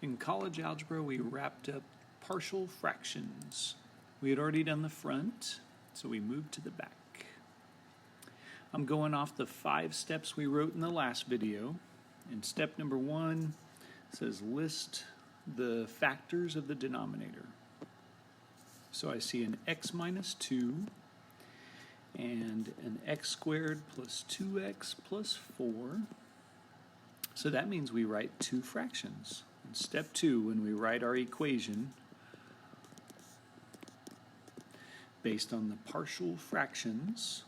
In college algebra, we wrapped up partial fractions. We had already done the front, so we moved to the back. I'm going off the 5 steps we wrote in the last video. And step number 1 says list the factors of the denominator. So I see an x minus 2 and an x squared plus 2x plus 4. So that means we write 2 fractions. In step 2, when we write our equation based on the partial fractions,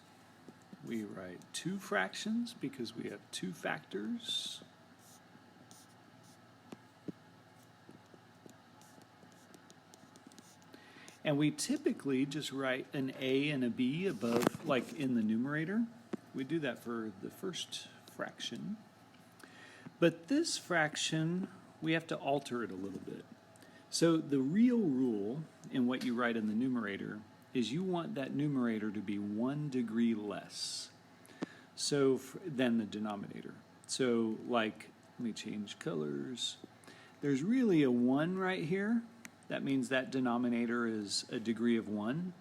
we write 2 fractions because we have 2 factors. And we typically just write an a and a b above, like in the numerator. We do that for the first fraction. But this fraction, we have to alter it a little bit. So the real rule in what you write in the numerator is you want that numerator to be 1 degree less than the denominator. So like, let me change colors. There's really a 1 right here. That means that denominator is a degree of 1,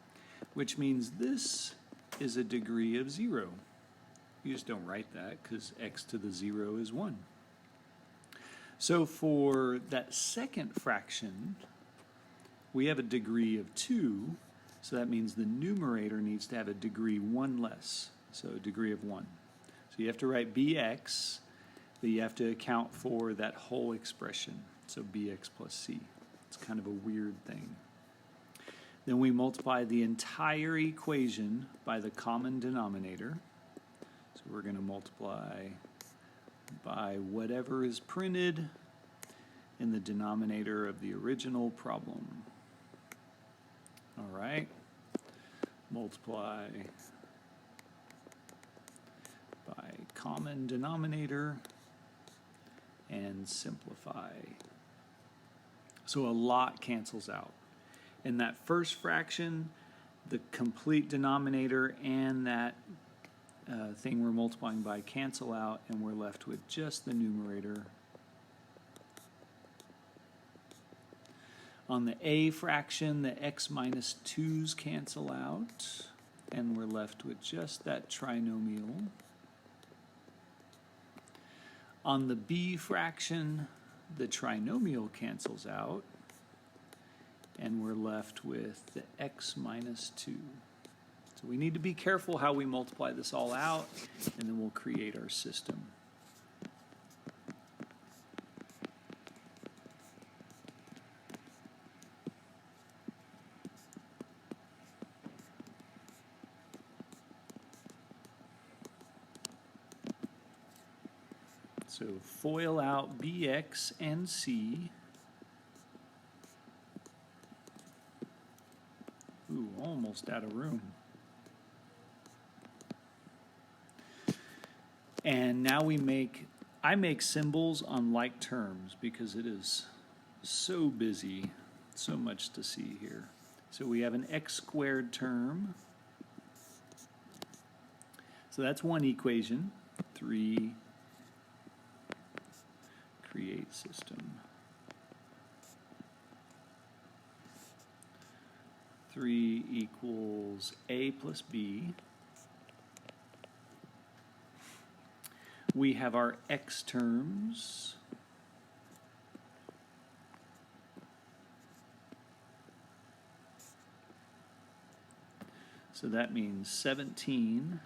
which means this is a degree of 0. You just don't write that because x to the 0 is 1. So for that second fraction, we have a degree of 2, so that means the numerator needs to have a degree 1 less, so a degree of 1. So you have to write bx, but you have to account for that whole expression, so bx plus c. It's kind of a weird thing. Then we multiply the entire equation by the common denominator. So we're going to multiply by whatever is printed in the denominator of the original problem. All right. Multiply by common denominator and simplify. So a lot cancels out. In that first fraction, the complete denominator and that thing we're multiplying by cancel out, and we're left with just the numerator. On the a fraction, the x minus 2's cancel out, and we're left with just that trinomial. On the b fraction, the trinomial cancels out, and we're left with the x minus 2. So we need to be careful how we multiply this all out, and then we'll create our system. So FOIL out bx and c. Ooh, almost out of room. And now I make symbols on like terms because it is so busy, so much to see here. So we have an x squared term. So that's one equation. 3, create system. 3 equals a plus b. We have our x terms. So that means 17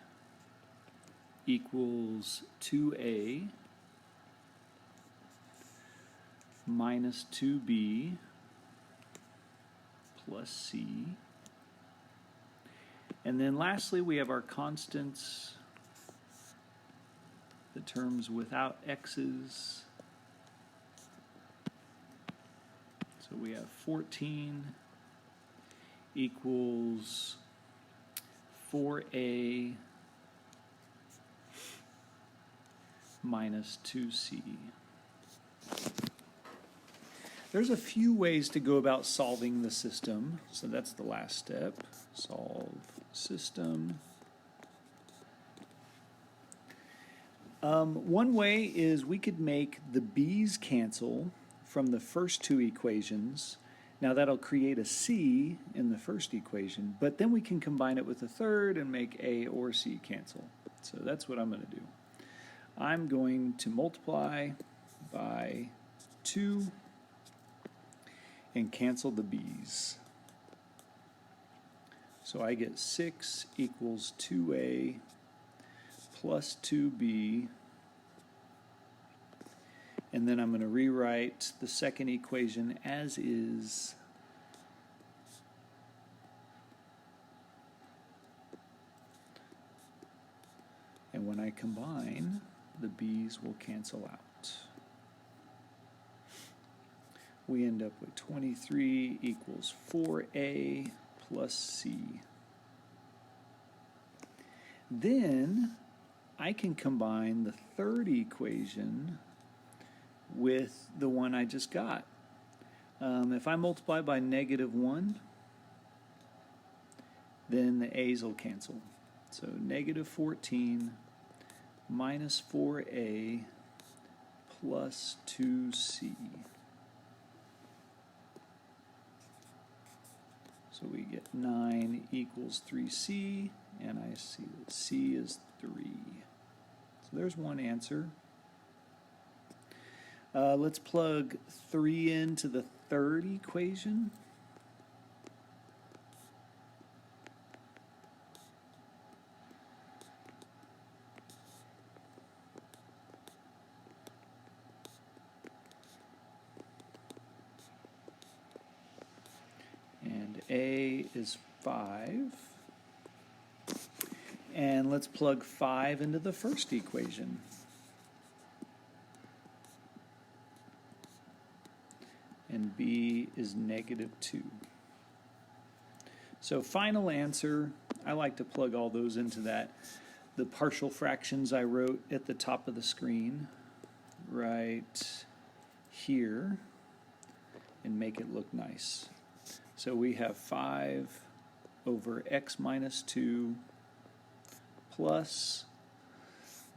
equals 2a minus 2b plus c. And then lastly, we have our constants, the terms without x's. So we have 14 equals 4a minus 2c. There's a few ways to go about solving the system. So that's the last step. Solve system. One way is we could make the b's cancel from the first two equations. Now that'll create a c in the first equation, but then we can combine it with a third and make a or c cancel. So that's what I'm going to do. I'm going to multiply by 2 and cancel the b's. So I get 6 equals 2a plus 2b. And then I'm going to rewrite the second equation as is. And when I combine, the b's will cancel out. We end up with 23 equals 4a plus c. Then I can combine the third equation with the one I just got. If I multiply by -1, then the a's will cancel. So -14 minus 4a plus 2c. So we get 9 equals 3c, and I see that c is 3. So there's one answer. Let's plug 3 into the third equation. And a is 5. And let's plug 5 into the first equation. And b is -2. So final answer, I like to plug all those into the partial fractions I wrote at the top of the screen right here and make it look nice. So we have 5 over x minus 2 plus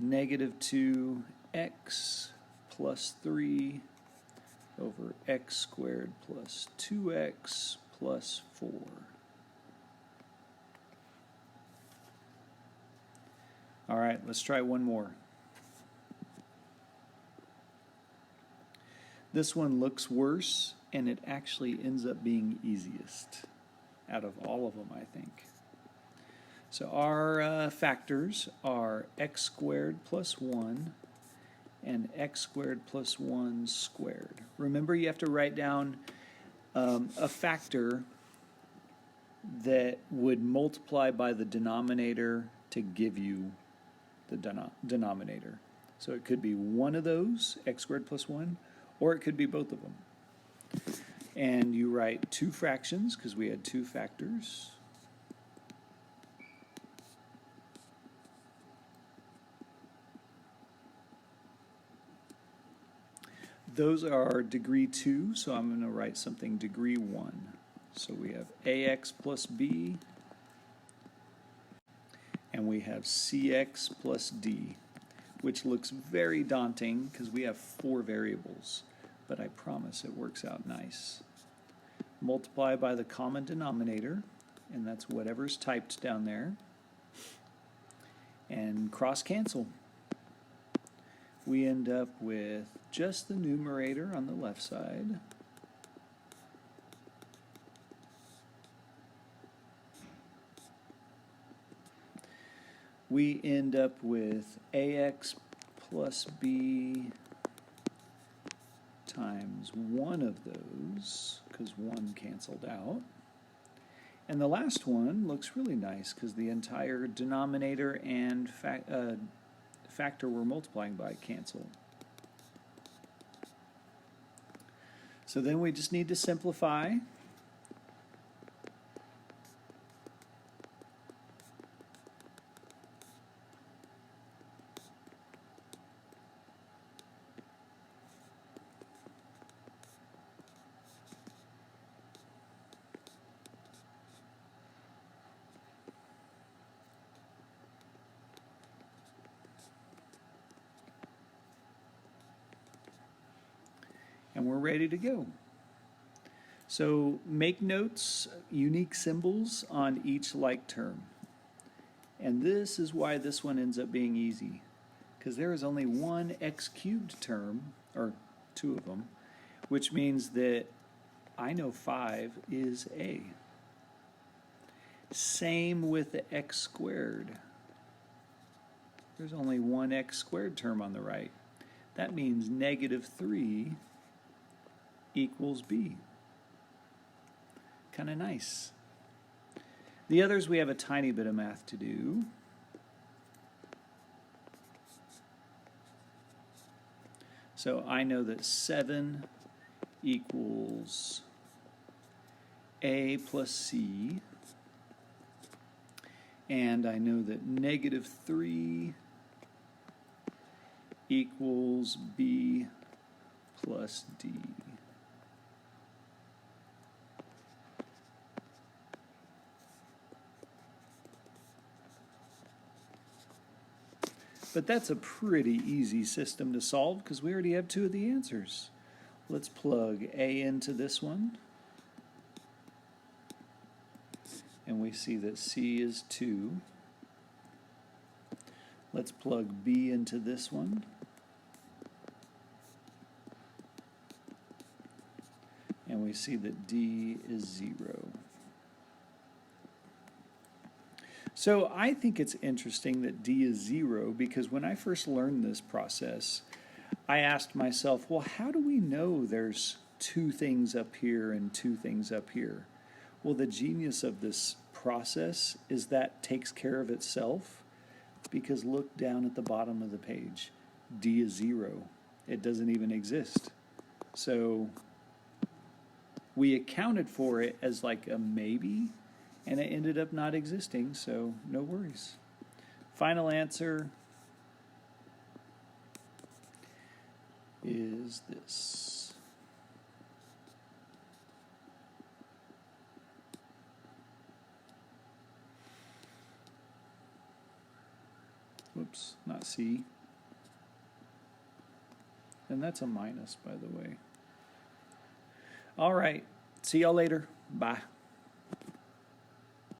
-2x plus 3 over x squared plus 2x plus 4. All right, let's try one more. This one looks worse, and it actually ends up being easiest out of all of them, I think. So our factors are x squared plus 1 and x squared plus 1 squared. Remember, you have to write down a factor that would multiply by the denominator to give you the denominator. So it could be one of those, x squared plus 1, or it could be both of them. And you write two fractions because we had two factors. Those are degree 2, so I'm going to write something degree 1. So we have ax plus b, and we have cx plus d, which looks very daunting because we have 4 variables, but I promise it works out nice. Multiply by the common denominator, and that's whatever's typed down there, and cross cancel. We end up with just the numerator on the left side. We end up with ax plus b times one of those, because one canceled out. And the last one looks really nice because the entire denominator and factor we're multiplying by cancel. So then we just need to simplify. and we're ready to go. So make notes, unique symbols on each like term. And this is why this one ends up being easy, because there is only one x cubed term, or two of them, which means that I know 5 is a. Same with the x squared. There's only one x squared term on the right. That means -3 equals b. Kind of nice. The others, we have a tiny bit of math to do. So I know that 7 equals a plus c. And I know that -3 equals b plus d. But that's a pretty easy system to solve because we already have two of the answers. Let's plug a into this one. And we see that c is 2. Let's plug b into this one. And we see that d is 0. So I think it's interesting that d is 0 because when I first learned this process, I asked myself, well, how do we know there's 2 things up here and 2 things up here? Well, the genius of this process is that takes care of itself because look down at the bottom of the page. D is 0. It doesn't even exist. So we accounted for it as like a maybe, and it ended up not existing, so no worries. Final answer is this. Whoops, not C. And that's a minus, by the way. All right, see y'all later. Bye.